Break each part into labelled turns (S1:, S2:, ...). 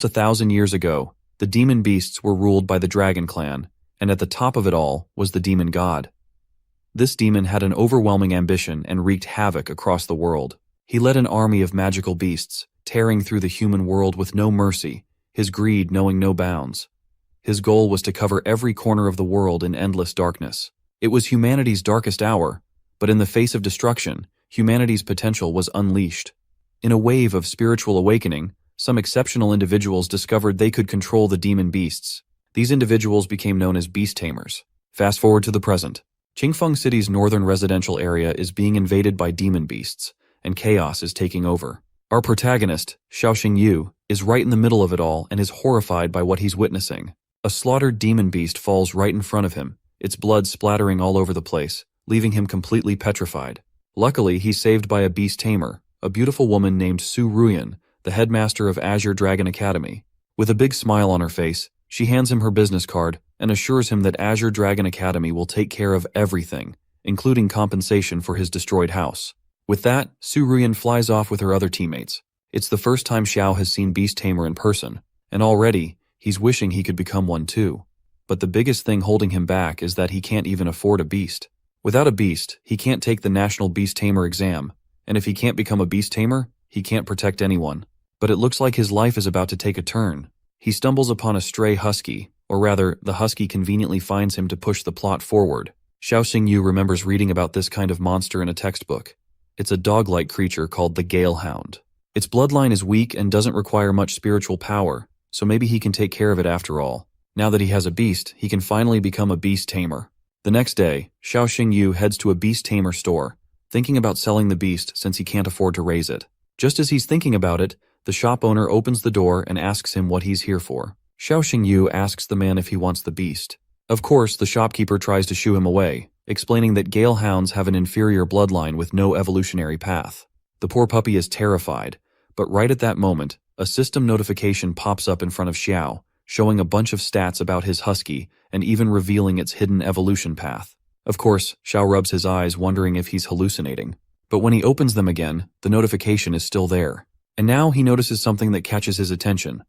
S1: 1,000 years ago, the demon beasts were ruled by the dragon clan, and at the top of it all was the demon god. This demon had an overwhelming ambition and wreaked havoc across the world. He led an army of magical beasts, tearing through the human world with no mercy, his greed knowing no bounds. His goal was to cover every corner of the world in endless darkness. It was humanity's darkest hour, but in the face of destruction, humanity's potential was unleashed. In a wave of spiritual awakening, some exceptional individuals discovered they could control the demon beasts. These individuals became known as beast tamers. Fast forward to the present. Qingfeng City's northern residential area is being invaded by demon beasts, and chaos is taking over. Our protagonist, Xiaoxing Yu, is right in the middle of it all and is horrified by what he's witnessing. A slaughtered demon beast falls right in front of him, its blood splattering all over the place, leaving him completely petrified. Luckily, he's saved by a beast tamer, a beautiful woman named Su Ruyan, the headmaster of Azure Dragon Academy. With a big smile on her face, she hands him her business card and assures him that Azure Dragon Academy will take care of everything, including compensation for his destroyed house. With that, Su Ruyan flies off with her other teammates. It's the first time Xiao has seen Beast Tamer in person, and already, he's wishing he could become one too. But the biggest thing holding him back is that he can't even afford a beast. Without a beast, he can't take the National Beast Tamer exam, and if he can't become a beast tamer, he can't protect anyone. But it looks like his life is about to take a turn. He stumbles upon a stray husky, or rather, the husky conveniently finds him to push the plot forward. Xiaoxing Yu remembers reading about this kind of monster in a textbook. It's a dog-like creature called the Galehound. Its bloodline is weak and doesn't require much spiritual power, so maybe he can take care of it after all. Now that he has a beast, he can finally become a beast tamer. The next day, Xiaoxing Yu heads to a beast tamer store, thinking about selling the beast since he can't afford to raise it. Just as he's thinking about it, the shop owner opens the door and asks him what he's here for. Xiaoxing Yu asks the man if he wants the beast. Of course, the shopkeeper tries to shoo him away, explaining that Galehounds have an inferior bloodline with no evolutionary path. The poor puppy is terrified, but right at that moment, a system notification pops up in front of Xiao, showing a bunch of stats about his husky and even revealing its hidden evolution path. Of course, Xiao rubs his eyes wondering if he's hallucinating. But when he opens them again, the notification is still there. And now he notices something that catches his attention.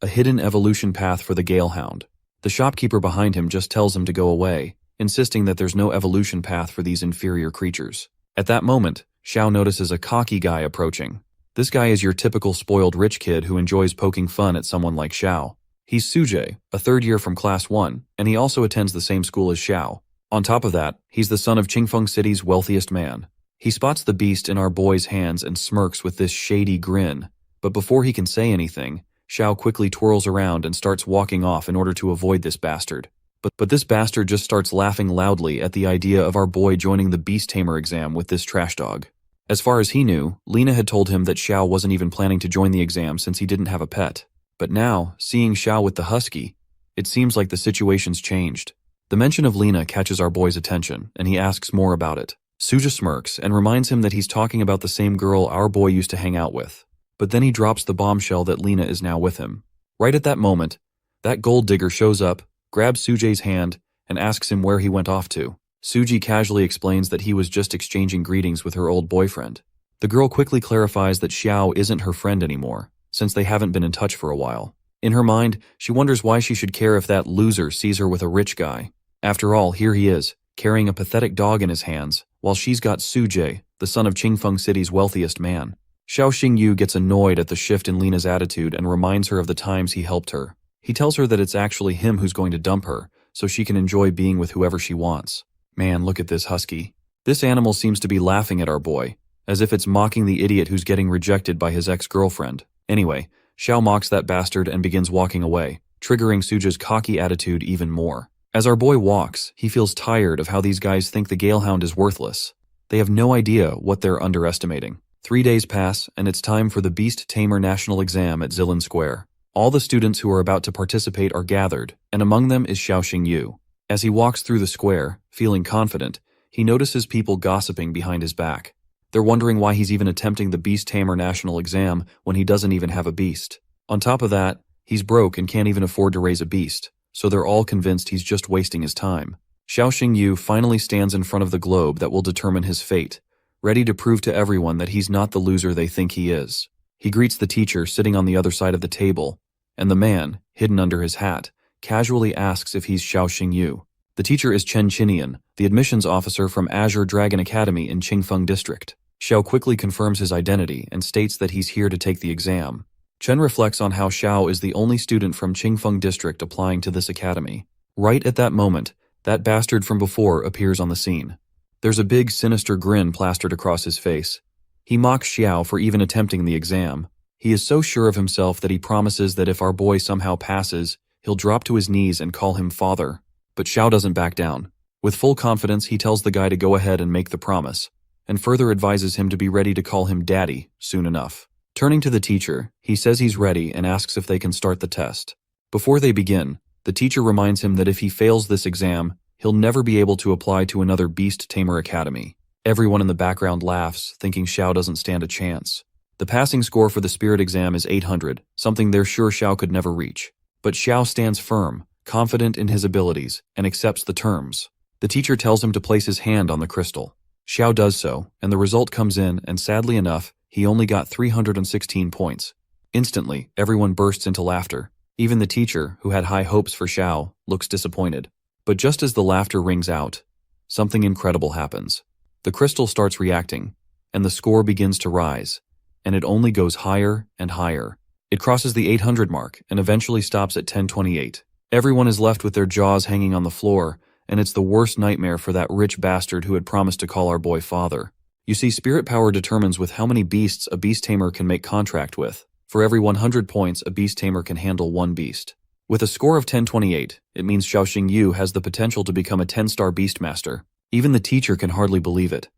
S1: A hidden evolution path for the Galehound. The shopkeeper behind him just tells him to go away, insisting that there's no evolution path for these inferior creatures. At that moment, Xiao notices a cocky guy approaching. This guy is your typical spoiled rich kid who enjoys poking fun at someone like Xiao. He's Sujie, a third year from Class 1, and he also attends the same school as Xiao. On top of that, he's the son of Qingfeng City's wealthiest man. He spots the beast in our boy's hands and smirks with this shady grin, but before he can say anything, Xiao quickly twirls around and starts walking off in order to avoid this bastard. But this bastard just starts laughing loudly at the idea of our boy joining the beast tamer exam with this trash dog. As far as he knew, Lena had told him that Xiao wasn't even planning to join the exam since he didn't have a pet. But now, seeing Xiao with the husky, it seems like the situation's changed. The mention of Lena catches our boy's attention, and he asks more about it. Suja smirks and reminds him that he's talking about the same girl our boy used to hang out with. But then he drops the bombshell that Lena is now with him. Right at that moment, that gold digger shows up, grabs Sujie's hand, and asks him where he went off to. Suji casually explains that he was just exchanging greetings with her old boyfriend. The girl quickly clarifies that Xiao isn't her friend anymore, since they haven't been in touch for a while. In her mind, she wonders why she should care if that loser sees her with a rich guy. After all, here he is, carrying a pathetic dog in his hands, while she's got Sujie, the son of Qingfeng City's wealthiest man. Xiaoxing Yu gets annoyed at the shift in Lena's attitude and reminds her of the times he helped her. He tells her that it's actually him who's going to dump her, so she can enjoy being with whoever she wants. Man, look at this husky. This animal seems to be laughing at our boy, as if it's mocking the idiot who's getting rejected by his ex-girlfriend. Anyway, Xiao mocks that bastard and begins walking away, triggering Suja's cocky attitude even more. As our boy walks, he feels tired of how these guys think the Galehound is worthless. They have no idea what they're underestimating. 3 days pass, and it's time for the Beast Tamer National Exam at Zilin Square. All the students who are about to participate are gathered, and among them is Xiaoxing Yu. As he walks through the square, feeling confident, he notices people gossiping behind his back. They're wondering why he's even attempting the Beast Tamer National Exam when he doesn't even have a beast. On top of that, he's broke and can't even afford to raise a beast, so they're all convinced he's just wasting his time. Xiaoxing Yu finally stands in front of the globe that will determine his fate, ready to prove to everyone that he's not the loser they think he is. He greets the teacher sitting on the other side of the table, and the man, hidden under his hat, casually asks if he's Xiao Xingyu. The teacher is Chen Chinian, the admissions officer from Azure Dragon Academy in Qingfeng District. Xiao quickly confirms his identity and states that he's here to take the exam. Chen reflects on how Xiao is the only student from Qingfeng District applying to this academy. Right at that moment, that bastard from before appears on the scene. There's a big, sinister grin plastered across his face. He mocks Xiao for even attempting the exam. He is so sure of himself that he promises that if our boy somehow passes, he'll drop to his knees and call him father. But Xiao doesn't back down. With full confidence, he tells the guy to go ahead and make the promise, and further advises him to be ready to call him daddy soon enough. Turning to the teacher, he says he's ready and asks if they can start the test. Before they begin, the teacher reminds him that if he fails this exam, he'll never be able to apply to another Beast Tamer Academy. Everyone in the background laughs, thinking Xiao doesn't stand a chance. The passing score for the spirit exam is 800, something they're sure Xiao could never reach. But Xiao stands firm, confident in his abilities, and accepts the terms. The teacher tells him to place his hand on the crystal. Xiao does so, and the result comes in, and sadly enough, he only got 316 points. Instantly, everyone bursts into laughter. Even the teacher, who had high hopes for Xiao, looks disappointed. But just as the laughter rings out, something incredible happens. The crystal starts reacting, and the score begins to rise, and it only goes higher and higher. It crosses the 800 mark and eventually stops at 1028. Everyone is left with their jaws hanging on the floor, and it's the worst nightmare for that rich bastard who had promised to call our boy father. You see, spirit power determines with how many beasts a beast tamer can make contract with. For every 100 points, a beast tamer can handle one beast. With a score of 1028, it means Xiao Xingyu has the potential to become a 10-star Beastmaster. Even the teacher can hardly believe it.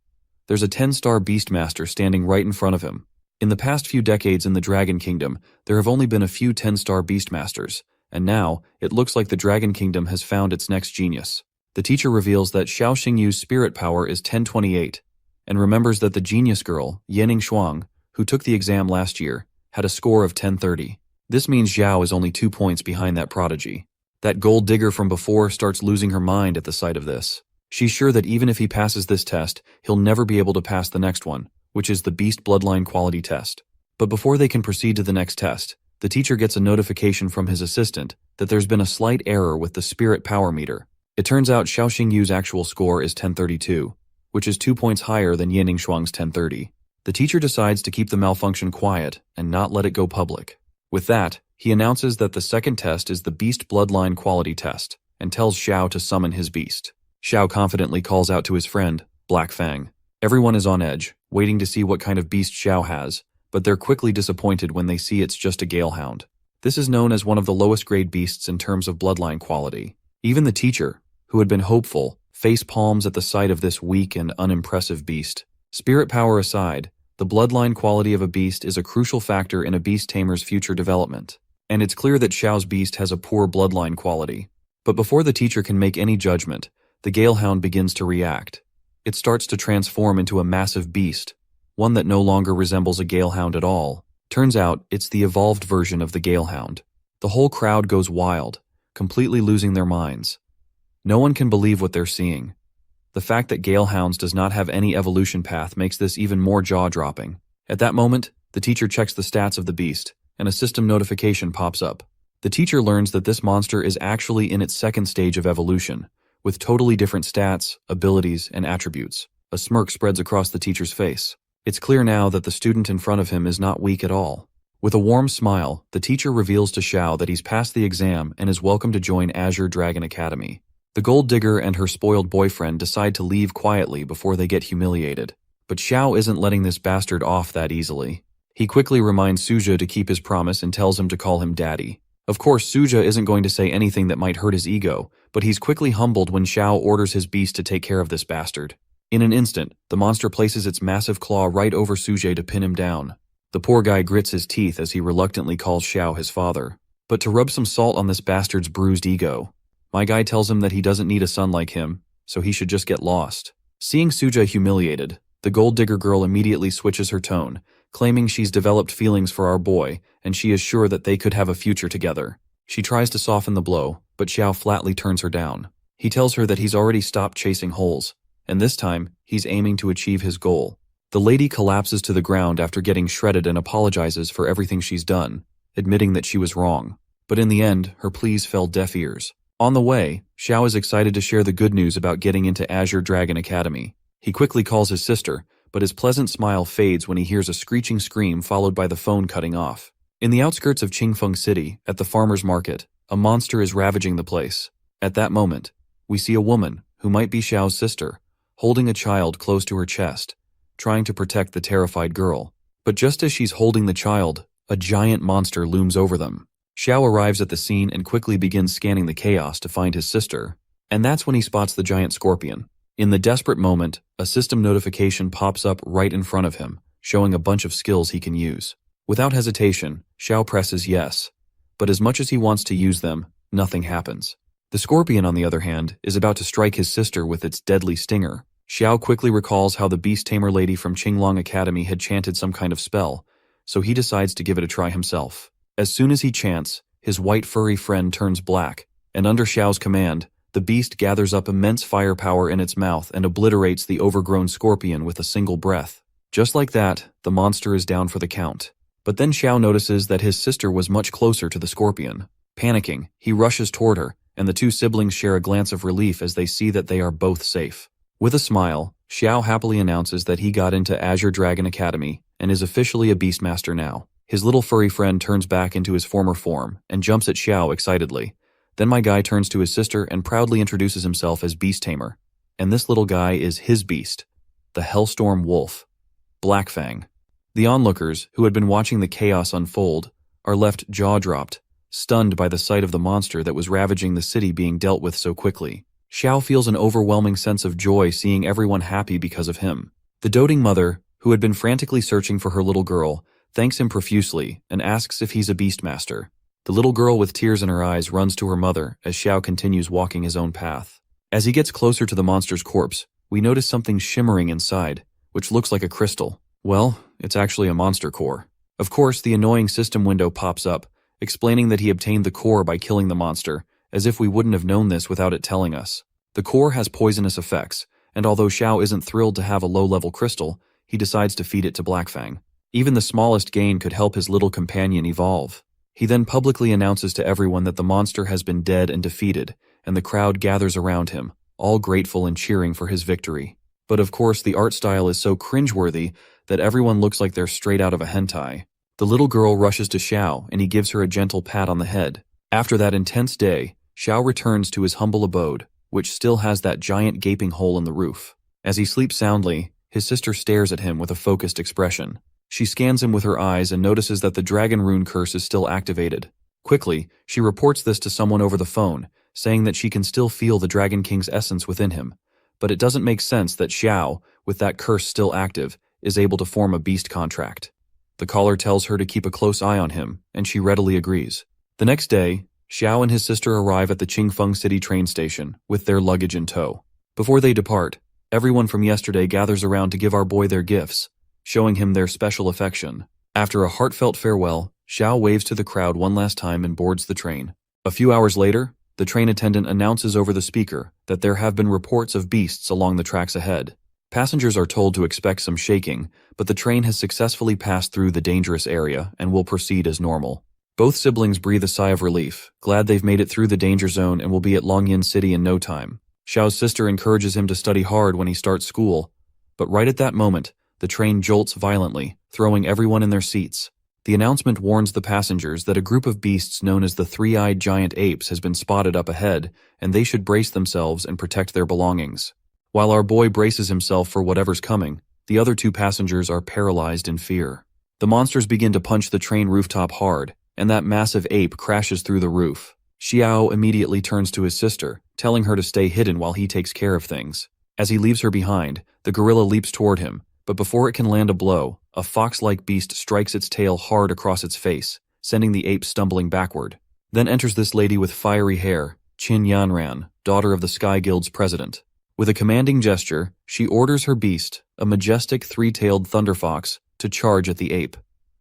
S1: There's a 10-star Beastmaster standing right in front of him. In the past few decades in the Dragon Kingdom, there have only been a few 10-star Beastmasters, and now, it looks like the Dragon Kingdom has found its next genius. The teacher reveals that Xiao Xingyu's spirit power is 1028, and remembers that the genius girl, Yanning Shuang, who took the exam last year, had a score of 1030. This means Xiao is only 2 points behind that prodigy. That gold digger from before starts losing her mind at the sight of this. She's sure that even if he passes this test, he'll never be able to pass the next one, which is the Beast Bloodline Quality Test. But before they can proceed to the next test, the teacher gets a notification from his assistant that there's been a slight error with the spirit power meter. It turns out Xiao Xingyu's actual score is 1032, which is 2 points higher than Yanning Shuang's 1030. The teacher decides to keep the malfunction quiet and not let it go public. With that, he announces that the second test is the Beast Bloodline Quality Test, and tells Xiao to summon his beast. Xiao confidently calls out to his friend, Black Fang. Everyone is on edge, waiting to see what kind of beast Xiao has, but they're quickly disappointed when they see it's just a Galehound. This is known as one of the lowest grade beasts in terms of bloodline quality. Even the teacher, who had been hopeful, face palms at the sight of this weak and unimpressive beast. Spirit power aside, the bloodline quality of a beast is a crucial factor in a beast tamer's future development, and it's clear that Xiao's beast has a poor bloodline quality. But before the teacher can make any judgment, the Galehound begins to react. It starts to transform into a massive beast, one that no longer resembles a Galehound at all. Turns out, it's the evolved version of the Galehound. The whole crowd goes wild, completely losing their minds. No one can believe what they're seeing. The fact that Galehounds does not have any evolution path makes this even more jaw-dropping. At that moment, the teacher checks the stats of the beast, and a system notification pops up. The teacher learns that this monster is actually in its second stage of evolution, with totally different stats, abilities, and attributes. A smirk spreads across the teacher's face. It's clear now that the student in front of him is not weak at all. With a warm smile, the teacher reveals to Xiao that he's passed the exam and is welcome to join Azure Dragon Academy. The gold digger and her spoiled boyfriend decide to leave quietly before they get humiliated. But Xiao isn't letting this bastard off that easily. He quickly reminds Suja to keep his promise and tells him to call him daddy. Of course, Suja isn't going to say anything that might hurt his ego, but he's quickly humbled when Xiao orders his beast to take care of this bastard. In an instant, the monster places its massive claw right over Suja to pin him down. The poor guy grits his teeth as he reluctantly calls Xiao his father. But to rub some salt on this bastard's bruised ego, my guy tells him that he doesn't need a son like him, so he should just get lost. Seeing Suja humiliated, the gold digger girl immediately switches her tone, claiming she's developed feelings for our boy, and she is sure that they could have a future together. She tries to soften the blow, but Xiao flatly turns her down. He tells her that he's already stopped chasing holes, and this time, he's aiming to achieve his goal. The lady collapses to the ground after getting shredded and apologizes for everything she's done, admitting that she was wrong. But in the end, her pleas fell deaf ears. On the way, Xiao is excited to share the good news about getting into Azure Dragon Academy. He quickly calls his sister, but his pleasant smile fades when he hears a screeching scream followed by the phone cutting off. In the outskirts of Qingfeng City, at the farmer's market, a monster is ravaging the place. At that moment, we see a woman, who might be Xiao's sister, holding a child close to her chest, trying to protect the terrified girl. But just as she's holding the child, a giant monster looms over them. Xiao arrives at the scene and quickly begins scanning the chaos to find his sister, and that's when he spots the giant scorpion. In the desperate moment, a system notification pops up right in front of him, showing a bunch of skills he can use. Without hesitation, Xiao presses yes, but as much as he wants to use them, nothing happens. The scorpion, on the other hand, is about to strike his sister with its deadly stinger. Xiao quickly recalls how the beast tamer lady from Qinglong Academy had chanted some kind of spell, so he decides to give it a try himself. As soon as he chants, his white furry friend turns black, and under Xiao's command, the beast gathers up immense firepower in its mouth and obliterates the overgrown scorpion with a single breath. Just like that, the monster is down for the count. But then Xiao notices that his sister was much closer to the scorpion. Panicking, he rushes toward her, and the two siblings share a glance of relief as they see that they are both safe. With a smile, Xiao happily announces that he got into Azure Dragon Academy and is officially a Beastmaster now. His little furry friend turns back into his former form and jumps at Xiao excitedly. Then my guy turns to his sister and proudly introduces himself as Beast Tamer. And this little guy is his beast, the Hellstorm Wolf, Blackfang. The onlookers, who had been watching the chaos unfold, are left jaw-dropped, stunned by the sight of the monster that was ravaging the city being dealt with so quickly. Xiao feels an overwhelming sense of joy seeing everyone happy because of him. The doting mother, who had been frantically searching for her little girl, thanks him profusely and asks if he's a Beastmaster. The little girl with tears in her eyes runs to her mother as Xiao continues walking his own path. As he gets closer to the monster's corpse, we notice something shimmering inside, which looks like a crystal. Well, it's actually a monster core. Of course, the annoying system window pops up, explaining that he obtained the core by killing the monster, as if we wouldn't have known this without it telling us. The core has poisonous effects, and although Xiao isn't thrilled to have a low-level crystal, he decides to feed it to Blackfang. Even the smallest gain could help his little companion evolve. He then publicly announces to everyone that the monster has been dead and defeated, and the crowd gathers around him, all grateful and cheering for his victory. But of course, the art style is so cringeworthy that everyone looks like they're straight out of a hentai. The little girl rushes to Xiao, and he gives her a gentle pat on the head. After that intense day, Xiao returns to his humble abode, which still has that giant gaping hole in the roof. As he sleeps soundly, his sister stares at him with a focused expression. She scans him with her eyes and notices that the dragon rune curse is still activated. Quickly, she reports this to someone over the phone, saying that she can still feel the Dragon King's essence within him. But it doesn't make sense that Xiao, with that curse still active, is able to form a beast contract. The caller tells her to keep a close eye on him, and she readily agrees. The next day, Xiao and his sister arrive at the Qingfeng City train station, with their luggage in tow. Before they depart, everyone from yesterday gathers around to give our boy their gifts, showing him their special affection. After a heartfelt farewell, Xiao waves to the crowd one last time and boards the train. A few hours later, the train attendant announces over the speaker that there have been reports of beasts along the tracks ahead. Passengers are told to expect some shaking, but the train has successfully passed through the dangerous area and will proceed as normal. Both siblings breathe a sigh of relief, glad they've made it through the danger zone and will be at Longyin City in no time. Xiao's sister encourages him to study hard when he starts school, but right at that moment, the train jolts violently, throwing everyone in their seats. The announcement warns the passengers that a group of beasts known as the three-eyed giant apes has been spotted up ahead, and they should brace themselves and protect their belongings. While our boy braces himself for whatever's coming, the other two passengers are paralyzed in fear. The monsters begin to punch the train rooftop hard, and that massive ape crashes through the roof. Xiao immediately turns to his sister, telling her to stay hidden while he takes care of things. As he leaves her behind, the gorilla leaps toward him, but before it can land a blow, a fox-like beast strikes its tail hard across its face, sending the ape stumbling backward. Then enters this lady with fiery hair, Qin Yanran, daughter of the Sky Guild's president. With a commanding gesture, she orders her beast, a majestic three-tailed thunder fox, to charge at the ape.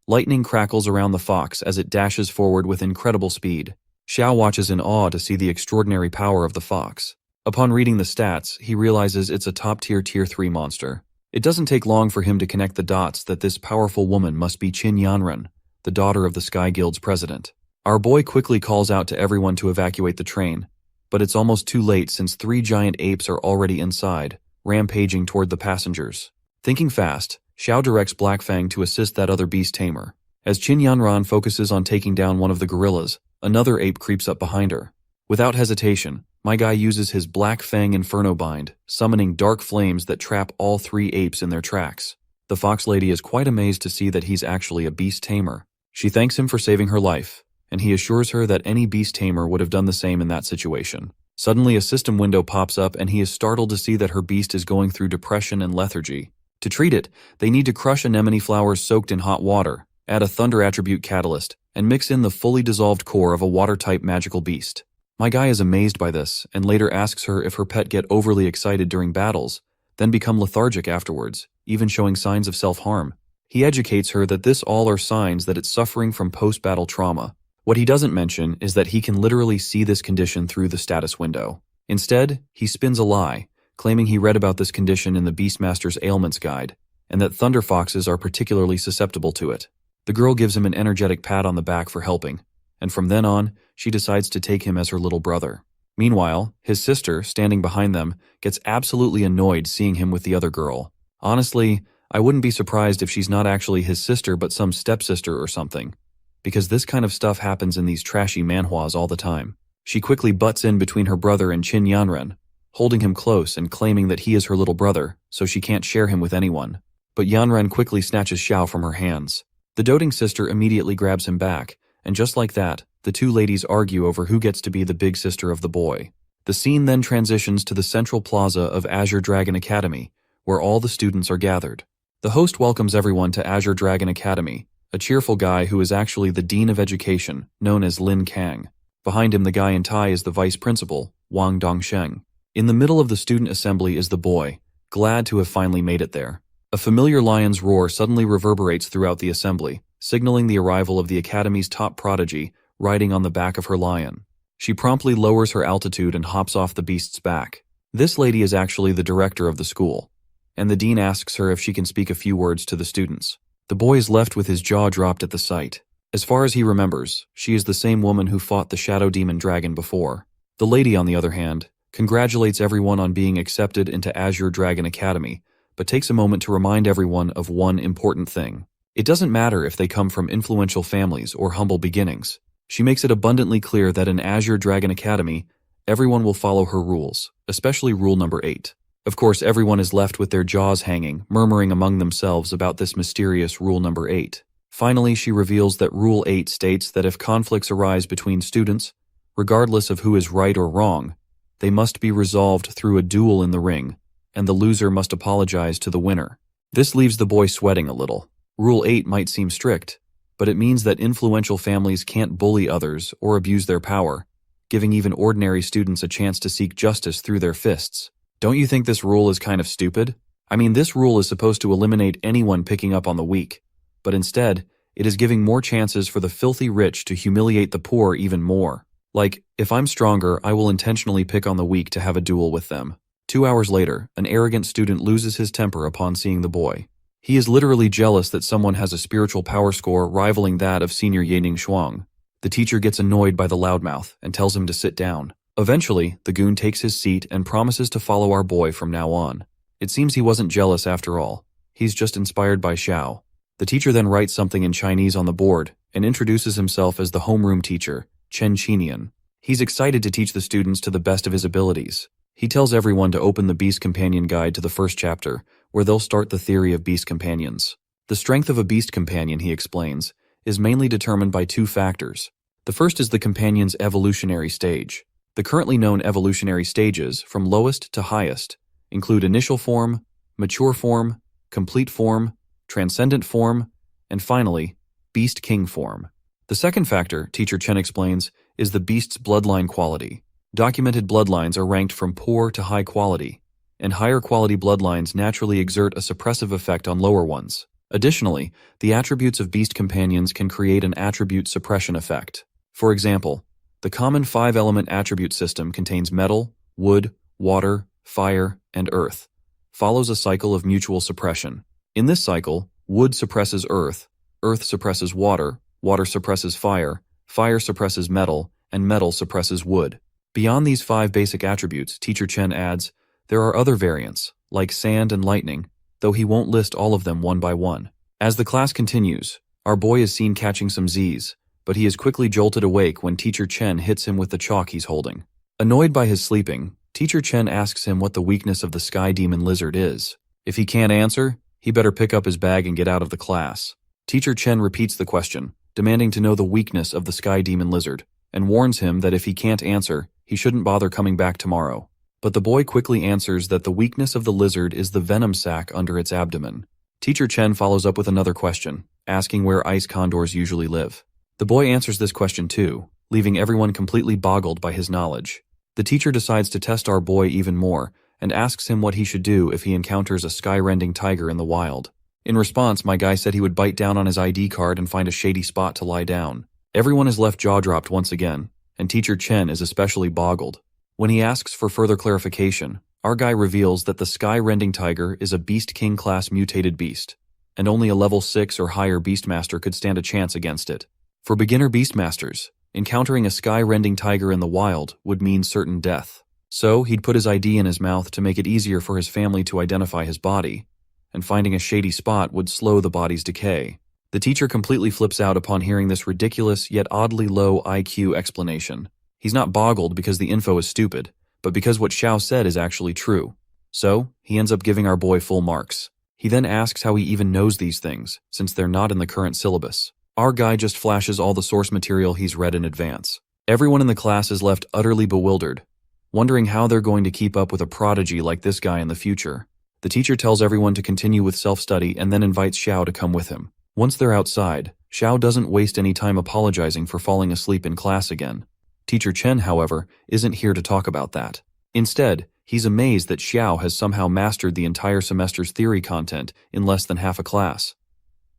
S1: Lightning crackles around the fox as it dashes forward with incredible speed. Xiao watches in awe to see the extraordinary power of the fox. Upon reading the stats, he realizes it's a top-tier Tier 3 monster. It doesn't take long for him to connect the dots that this powerful woman must be Qin Yanran, the daughter of the Sky Guild's president. Our boy quickly calls out to everyone to evacuate the train, but it's almost too late since 3 giant apes are already inside, rampaging toward the passengers. Thinking fast, Xiao directs Black Fang to assist that other beast tamer. As Qin Yanran focuses on taking down one of the gorillas, another ape creeps up behind her. Without hesitation, my guy uses his Black Fang Inferno Bind, summoning dark flames that trap all 3 apes in their tracks. The fox lady is quite amazed to see that he's actually a beast tamer. She thanks him for saving her life, and he assures her that any beast tamer would have done the same in that situation. Suddenly a system window pops up and he is startled to see that her beast is going through depression and lethargy. To treat it, they need to crush anemone flowers soaked in hot water, add a thunder attribute catalyst, and mix in the fully dissolved core of a water-type magical beast. My guy is amazed by this, and later asks her if her pet get overly excited during battles, then become lethargic afterwards, even showing signs of self-harm. He educates her that this all are signs that it's suffering from post-battle trauma. What he doesn't mention is that he can literally see this condition through the status window. Instead, he spins a lie, claiming he read about this condition in the Beastmaster's Ailments Guide, and that thunder foxes are particularly susceptible to it. The girl gives him an energetic pat on the back for helping, and from then on, she decides to take him as her little brother. Meanwhile, his sister, standing behind them, gets absolutely annoyed seeing him with the other girl. Honestly, I wouldn't be surprised if she's not actually his sister but some stepsister or something, because this kind of stuff happens in these trashy manhwas all the time. She quickly butts in between her brother and Qin Yanran, holding him close and claiming that he is her little brother, so she can't share him with anyone. But Yanran quickly snatches Xiao from her hands. The doting sister immediately grabs him back, and just like that, the 2 ladies argue over who gets to be the big sister of the boy. The scene then transitions to the central plaza of Azure Dragon Academy, where all the students are gathered. The host welcomes everyone to Azure Dragon Academy, a cheerful guy who is actually the Dean of Education, known as Lin Kang. Behind him, the guy in tie is the vice principal, Wang Dongsheng. In the middle of the student assembly is the boy, glad to have finally made it there. A familiar lion's roar suddenly reverberates throughout the assembly, signaling the arrival of the Academy's top prodigy, riding on the back of her lion. She promptly lowers her altitude and hops off the beast's back. This lady is actually the director of the school, and the dean asks her if she can speak a few words to the students. The boy is left with his jaw dropped at the sight. As far as he remembers, she is the same woman who fought the Shadow Demon Dragon before. The lady, on the other hand, congratulates everyone on being accepted into Azure Dragon Academy, but takes a moment to remind everyone of one important thing. It doesn't matter if they come from influential families or humble beginnings. She makes it abundantly clear that in Azure Dragon Academy, everyone will follow her rules, especially rule number 8. Of course, everyone is left with their jaws hanging, murmuring among themselves about this mysterious rule number 8. Finally, she reveals that Rule 8 states that if conflicts arise between students, regardless of who is right or wrong, they must be resolved through a duel in the ring, and the loser must apologize to the winner. This leaves the boy sweating a little. Rule 8 might seem strict, but it means that influential families can't bully others or abuse their power, giving even ordinary students a chance to seek justice through their fists. Don't you think this rule is kind of stupid? I mean, this rule is supposed to eliminate anyone picking up on the weak, but instead, it is giving more chances for the filthy rich to humiliate the poor even more. Like, if I'm stronger, I will intentionally pick on the weak to have a duel with them. 2 hours later, an arrogant student loses his temper upon seeing the boy. He is literally jealous that someone has a spiritual power score rivaling that of senior Yaning Shuang. The teacher gets annoyed by the loudmouth and tells him to sit down. Eventually, the goon takes his seat and promises to follow our boy from now on. It seems he wasn't jealous after all. He's just inspired by Xiao. The teacher then writes something in Chinese on the board and introduces himself as the homeroom teacher, Chen Chinian. He's excited to teach the students to the best of his abilities. He tells everyone to open the Beast Companion Guide to the first chapter, where they'll start the theory of beast companions. The strength of a beast companion, he explains, is mainly determined by 2 factors. The first is the companion's evolutionary stage. The currently known evolutionary stages, from lowest to highest, include initial form, mature form, complete form, transcendent form, and finally, beast king form. The second factor, Teacher Chen explains, is the beast's bloodline quality. Documented bloodlines are ranked from poor to high quality, and higher quality bloodlines naturally exert a suppressive effect on lower ones. Additionally, the attributes of beast companions can create an attribute suppression effect. For example, the common 5-element attribute system contains metal, wood, water, fire, and earth, follows a cycle of mutual suppression. In this cycle, wood suppresses earth, earth suppresses water, water suppresses fire, fire suppresses metal, and metal suppresses wood. Beyond these 5 basic attributes, Teacher Chen adds, there are other variants, like sand and lightning, though he won't list all of them one by one. As the class continues, our boy is seen catching some Z's, but he is quickly jolted awake when Teacher Chen hits him with the chalk he's holding. Annoyed by his sleeping, Teacher Chen asks him what the weakness of the sky demon lizard is. If he can't answer, he better pick up his bag and get out of the class. Teacher Chen repeats the question, demanding to know the weakness of the sky demon lizard, and warns him that if he can't answer, he shouldn't bother coming back tomorrow. But the boy quickly answers that the weakness of the lizard is the venom sac under its abdomen. Teacher Chen follows up with another question, asking where ice condors usually live. The boy answers this question too, leaving everyone completely boggled by his knowledge. The teacher decides to test our boy even more, and asks him what he should do if he encounters a sky-rending tiger in the wild. In response, my guy said he would bite down on his ID card and find a shady spot to lie down. Everyone is left jaw-dropped once again, and Teacher Chen is especially boggled. When he asks for further clarification, our guy reveals that the sky-rending tiger is a Beast King class mutated beast, and only a level 6 or higher Beastmaster could stand a chance against it. For beginner Beastmasters, encountering a sky-rending tiger in the wild would mean certain death. So, he'd put his ID in his mouth to make it easier for his family to identify his body, and finding a shady spot would slow the body's decay. The teacher completely flips out upon hearing this ridiculous yet oddly low IQ explanation. He's not boggled because the info is stupid, but because what Xiao said is actually true. So, he ends up giving our boy full marks. He then asks how he even knows these things, since they're not in the current syllabus. Our guy just flashes all the source material he's read in advance. Everyone in the class is left utterly bewildered, wondering how they're going to keep up with a prodigy like this guy in the future. The teacher tells everyone to continue with self-study and then invites Xiao to come with him. Once they're outside, Xiao doesn't waste any time apologizing for falling asleep in class again. Teacher Chen, however, isn't here to talk about that. Instead, he's amazed that Xiao has somehow mastered the entire semester's theory content in less than half a class.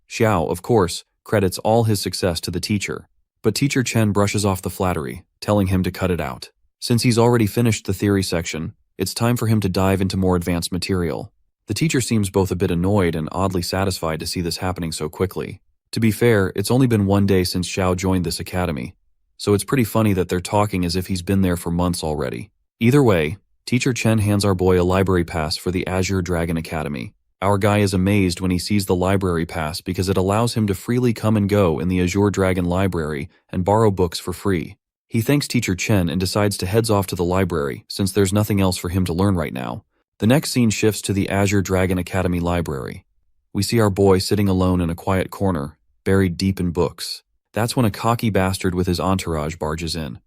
S1: Xiao, of course, credits all his success to the teacher, but Teacher Chen brushes off the flattery, telling him to cut it out. Since he's already finished the theory section, it's time for him to dive into more advanced material. The teacher seems both a bit annoyed and oddly satisfied to see this happening so quickly. To be fair, it's only been one day since Xiao joined this academy, so it's pretty funny that they're talking as if he's been there for months already. Either way, Teacher Chen hands our boy a library pass for the Azure Dragon Academy. Our guy is amazed when he sees the library pass because it allows him to freely come and go in the Azure Dragon library and borrow books for free. He thanks Teacher Chen and decides to heads off to the library since there's nothing else for him to learn right now. The next scene shifts to the Azure Dragon Academy library. We see our boy sitting alone in a quiet corner, buried deep in books. That's when a cocky bastard with his entourage barges in.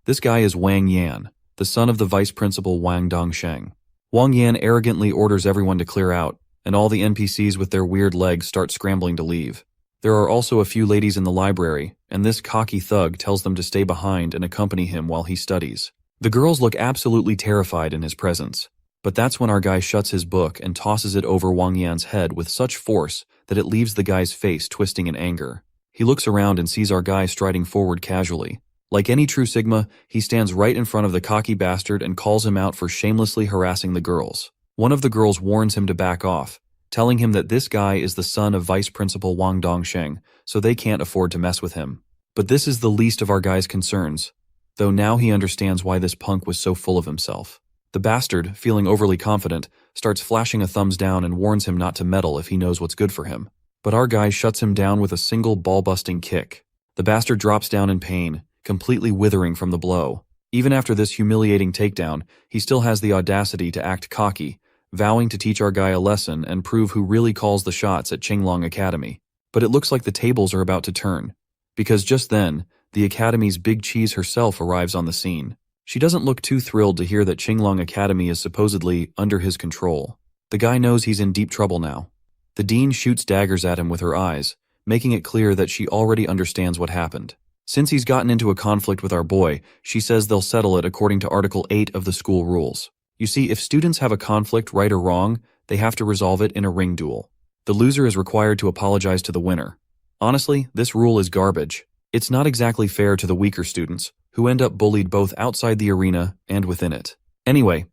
S1: This guy is Wang Yan, the son of the vice principal Wang Dongsheng. Wang Yan arrogantly orders everyone to clear out, and all the NPCs with their weird legs start scrambling to leave. There are also a few ladies in the library, and this cocky thug tells them to stay behind and accompany him while he studies. The girls look absolutely terrified in his presence, but that's when our guy shuts his book and tosses it over Wang Yan's head with such force that it leaves the guy's face twisting in anger. He looks around and sees our guy striding forward casually. Like any true Sigma, he stands right in front of the cocky bastard and calls him out for shamelessly harassing the girls. One of the girls warns him to back off, telling him that this guy is the son of Vice Principal Wang Dongsheng, so they can't afford to mess with him. But this is the least of our guy's concerns, though now he understands why this punk was so full of himself. The bastard, feeling overly confident, starts flashing a thumbs down and warns him not to meddle if he knows what's good for him. But our guy shuts him down with a single ball-busting kick. The bastard drops down in pain, completely withering from the blow. Even after this humiliating takedown, he still has the audacity to act cocky, vowing to teach our guy a lesson and prove who really calls the shots at Qinglong Academy. But it looks like the tables are about to turn, because just then, the Academy's Big Cheese herself arrives on the scene. She doesn't look too thrilled to hear that Qinglong Academy is supposedly under his control. The guy knows he's in deep trouble now. The dean shoots daggers at him with her eyes, making it clear that she already understands what happened. Since he's gotten into a conflict with our boy, she says they'll settle it according to Article 8 of the school rules. You see, if students have a conflict, right or wrong, they have to resolve it in a ring duel. The loser is required to apologize to the winner. Honestly, this rule is garbage. It's not exactly fair to the weaker students, who end up bullied both outside the arena and within it. Anyway,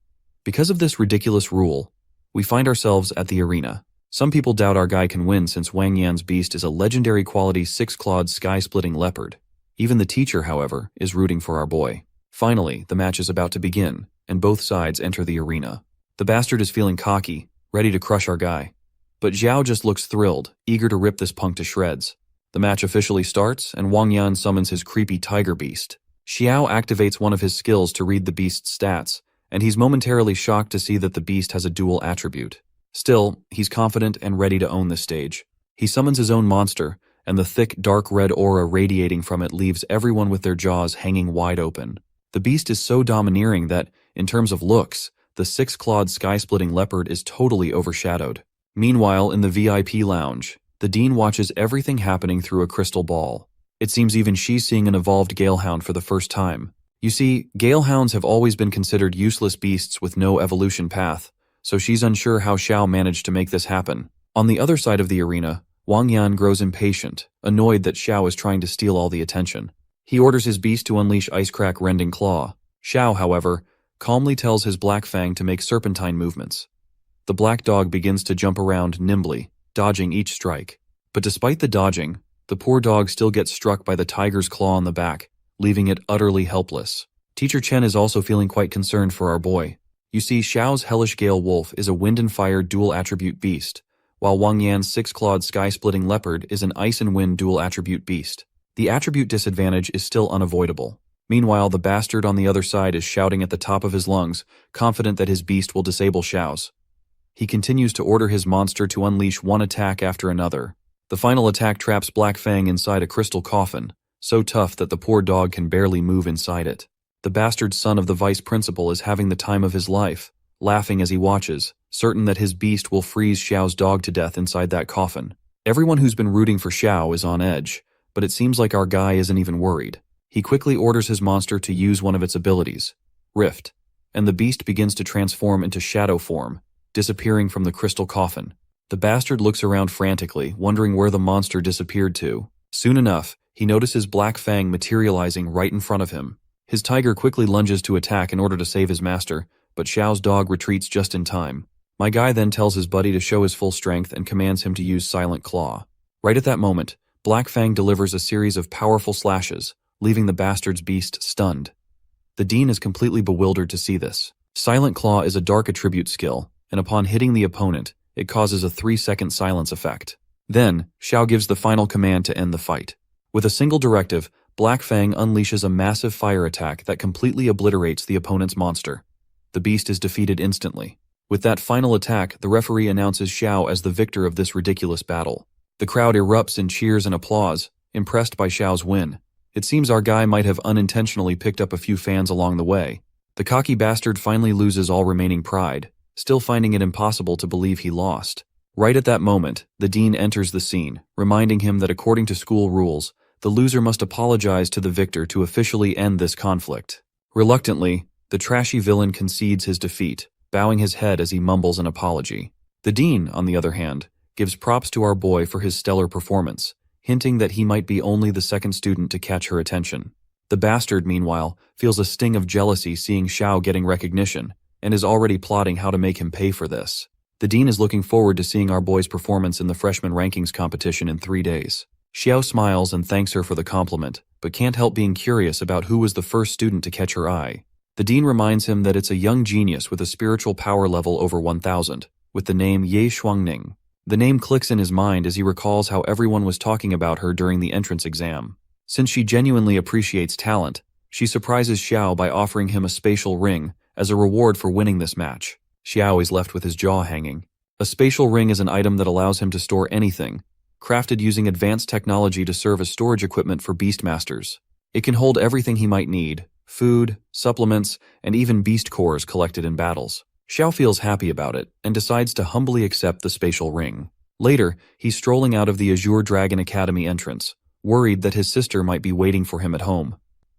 S1: because of this ridiculous rule, we find ourselves at the arena. Some people doubt our guy can win since Wang Yan's beast is a legendary quality 6-clawed sky-splitting leopard. Even the teacher, however, is rooting for our boy. Finally, the match is about to begin, and both sides enter the arena. The bastard is feeling cocky, ready to crush our guy. But Zhao just looks thrilled, eager to rip this punk to shreds. The match officially starts, and Wang Yan summons his creepy tiger beast. Xiao activates one of his skills to read the beast's stats, and he's momentarily shocked to see that the beast has a dual attribute. Still, he's confident and ready to own this stage. He summons his own monster, and the thick, dark red aura radiating from it leaves everyone with their jaws hanging wide open. The beast is so domineering that, in terms of looks, the six-clawed sky-splitting leopard is totally overshadowed. Meanwhile, in the VIP lounge, the dean watches everything happening through a crystal ball. It seems even she's seeing an evolved galehound for the first time. You see, galehounds have always been considered useless beasts with no evolution path, so she's unsure how Xiao managed to make this happen. On the other side of the arena, Wang Yan grows impatient, annoyed that Xiao is trying to steal all the attention. He orders his beast to unleash Icecrack Rending Claw. Xiao, however, calmly tells his Black Fang to make serpentine movements. The black dog begins to jump around nimbly, dodging each strike. But despite the dodging, the poor dog still gets struck by the tiger's claw on the back, leaving it utterly helpless. Teacher Chen is also feeling quite concerned for our boy. You see, Xiao's Hellish Gale Wolf is a wind and fire dual-attribute beast, while Wang Yan's six-clawed sky-splitting leopard is an ice and wind dual-attribute beast. The attribute disadvantage is still unavoidable. Meanwhile, the bastard on the other side is shouting at the top of his lungs, confident that his beast will disable Xiao's. He continues to order his monster to unleash one attack after another. The final attack traps Black Fang inside a crystal coffin, so tough that the poor dog can barely move inside it. The bastard son of the vice principal is having the time of his life, laughing as he watches, certain that his beast will freeze Xiao's dog to death inside that coffin. Everyone who's been rooting for Xiao is on edge, but it seems like our guy isn't even worried. He quickly orders his monster to use one of its abilities, Rift, and the beast begins to transform into shadow form, disappearing from the crystal coffin. The bastard looks around frantically, wondering where the monster disappeared to. Soon enough, he notices Black Fang materializing right in front of him. His tiger quickly lunges to attack in order to save his master, but Xiao's dog retreats just in time. My guy then tells his buddy to show his full strength and commands him to use Silent Claw. Right at that moment, Black Fang delivers a series of powerful slashes, leaving the bastard's beast stunned. The dean is completely bewildered to see this. Silent Claw is a dark attribute skill, and upon hitting the opponent, it causes a 3-second silence effect. Then, Xiao gives the final command to end the fight. With a single directive, Black Fang unleashes a massive fire attack that completely obliterates the opponent's monster. The beast is defeated instantly. With that final attack, the referee announces Xiao as the victor of this ridiculous battle. The crowd erupts in cheers and applause, impressed by Xiao's win. It seems our guy might have unintentionally picked up a few fans along the way. The cocky bastard finally loses all remaining pride, still finding it impossible to believe he lost. Right at that moment, the dean enters the scene, reminding him that according to school rules, the loser must apologize to the victor to officially end this conflict. Reluctantly, the trashy villain concedes his defeat, bowing his head as he mumbles an apology. The dean, on the other hand, gives props to our boy for his stellar performance, hinting that he might be only the second student to catch her attention. The bastard, meanwhile, feels a sting of jealousy seeing Xiao getting recognition, and is already plotting how to make him pay for this. The dean is looking forward to seeing our boy's performance in the freshman rankings competition in 3 days. Xiao smiles and thanks her for the compliment, but can't help being curious about who was the first student to catch her eye. The dean reminds him that it's a young genius with a spiritual power level over 1000, with the name Ye Shuangning. The name clicks in his mind as he recalls how everyone was talking about her during the entrance exam. Since she genuinely appreciates talent, she surprises Xiao by offering him a spatial ring as a reward for winning this match. Xiao is left with his jaw hanging. A spatial ring is an item that allows him to store anything, crafted using advanced technology to serve as storage equipment for beastmasters. It can hold everything he might need, food, supplements, and even beast cores collected in battles. Xiao feels happy about it and decides to humbly accept the spatial ring. Later, he's strolling out of the Azure Dragon Academy entrance, worried that his sister might be waiting for him at home.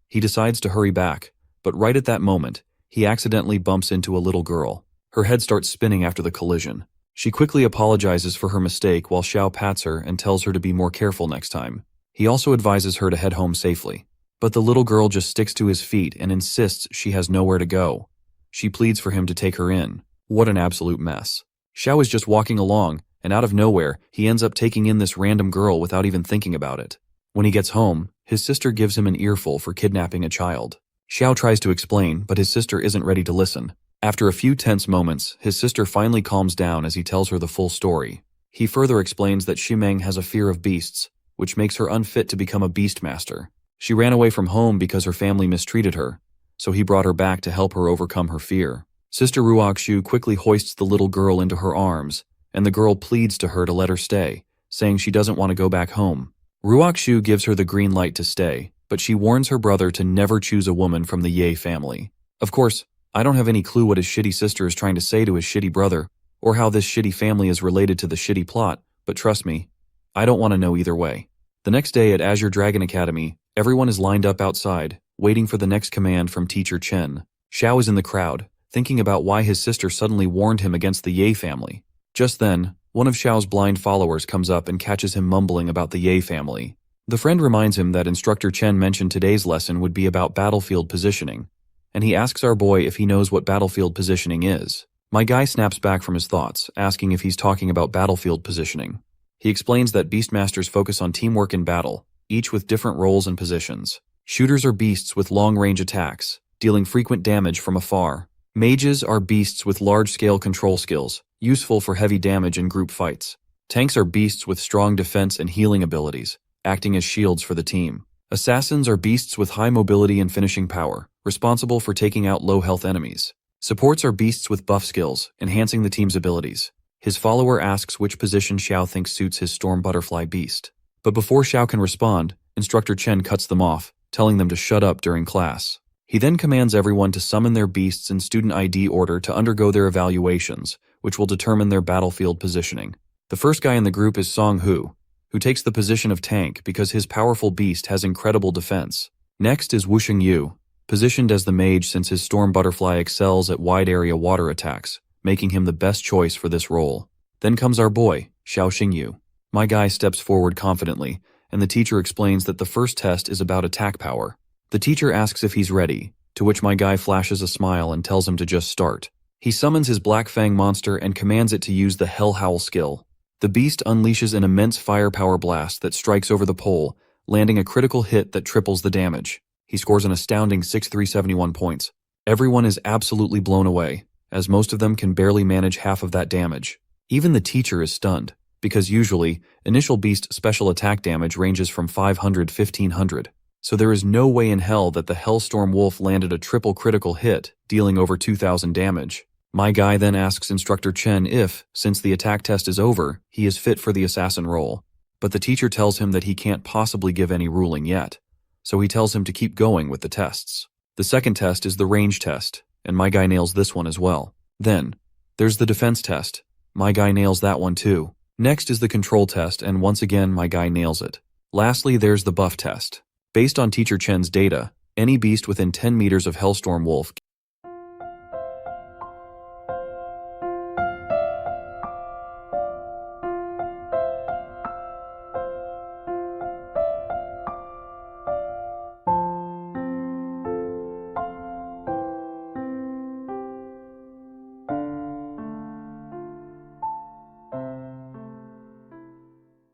S1: He decides to hurry back, but right at that moment, he accidentally bumps into a little girl. Her head starts spinning after the collision. She quickly apologizes for her mistake while Xiao pats her and tells her to be more careful next time. He also advises her to head home safely. But the little girl just sticks to his feet and insists she has nowhere to go. She pleads for him to take her in. What an absolute mess. Xiao is just walking along, and out of nowhere, he ends up taking in this random girl without even thinking about it. When he gets home, His sister gives him an earful for kidnapping a child. Xiao tries to explain, but his sister isn't ready to listen. After a few tense moments, his sister finally calms down as he tells her the full story. He further explains that Ximeng has a fear of beasts, which makes her unfit to become a beastmaster. She ran away from home because her family mistreated her, so he brought her back to help her overcome her fear. Sister Ruoxu quickly hoists the little girl into her arms, and the girl pleads to her to let her stay, saying she doesn't want to go back home. Ruoxu gives her the green light to stay, but she warns her brother to never choose a woman from the Ye family. Of course, I don't have any clue what his shitty sister is trying to say to his shitty brother, or how this shitty family is related to the shitty plot, but trust me, I don't want to know either way. The next day at Azure Dragon Academy, everyone is lined up outside, waiting for the next command from Teacher Chen. Xiao is in the crowd, thinking about why his sister suddenly warned him against the Ye family. Just then, one of Xiao's blind followers comes up and catches him mumbling about the Ye family. The friend reminds him that Instructor Chen mentioned today's lesson would be about battlefield positioning, and he asks our boy if he knows what battlefield positioning is. My guy snaps back from his thoughts, asking if he's talking about battlefield positioning. He explains that Beastmasters focus on teamwork in battle, each with different roles and positions. Shooters are beasts with long-range attacks, dealing frequent damage from afar. Mages are beasts with large-scale control skills, useful for heavy damage in group fights. Tanks are beasts with strong defense and healing abilities, acting as shields for the team. Assassins are beasts with high mobility and finishing power, responsible for taking out low-health enemies. Supports are beasts with buff skills, enhancing the team's abilities. His follower asks which position Xiao thinks suits his storm butterfly beast. But before Xiao can respond, Instructor Chen cuts them off, telling them to shut up during class. He then commands everyone to summon their beasts in student ID order to undergo their evaluations, which will determine their battlefield positioning. The first guy in the group is Song Hu, who takes the position of tank because his powerful beast has incredible defense. Next is Wuxing Yu, positioned as the mage since his storm butterfly excels at wide-area water attacks, making him the best choice for this role. Then comes our boy, Xiao Xingyu. My guy steps forward confidently, and the teacher explains that the first test is about attack power. The teacher asks if he's ready, to which my guy flashes a smile and tells him to just start. He summons his Black Fang monster and commands it to use the Hell Howl skill. The beast unleashes an immense firepower blast that strikes over the pole, landing a critical hit that triples the damage. He scores an astounding 6,371 points. Everyone is absolutely blown away, as most of them can barely manage half of that damage. Even the teacher is stunned, because usually, initial beast special attack damage ranges from 500 to 1,500. So there is no way in hell that the Hellstorm Wolf landed a triple critical hit, dealing over 2,000 damage. My guy then asks Instructor Chen if, since the attack test is over, he is fit for the assassin role. But the teacher tells him that he can't possibly give any ruling yet, so he tells him to keep going with the tests. The second test is the range test, and my guy nails this one as well. Then, there's the defense test. My guy nails that one too. Next is the control test, and once again my guy nails it. Lastly, there's the buff test. Based on Teacher Chen's data, any beast within 10 meters of Hellstorm Wolf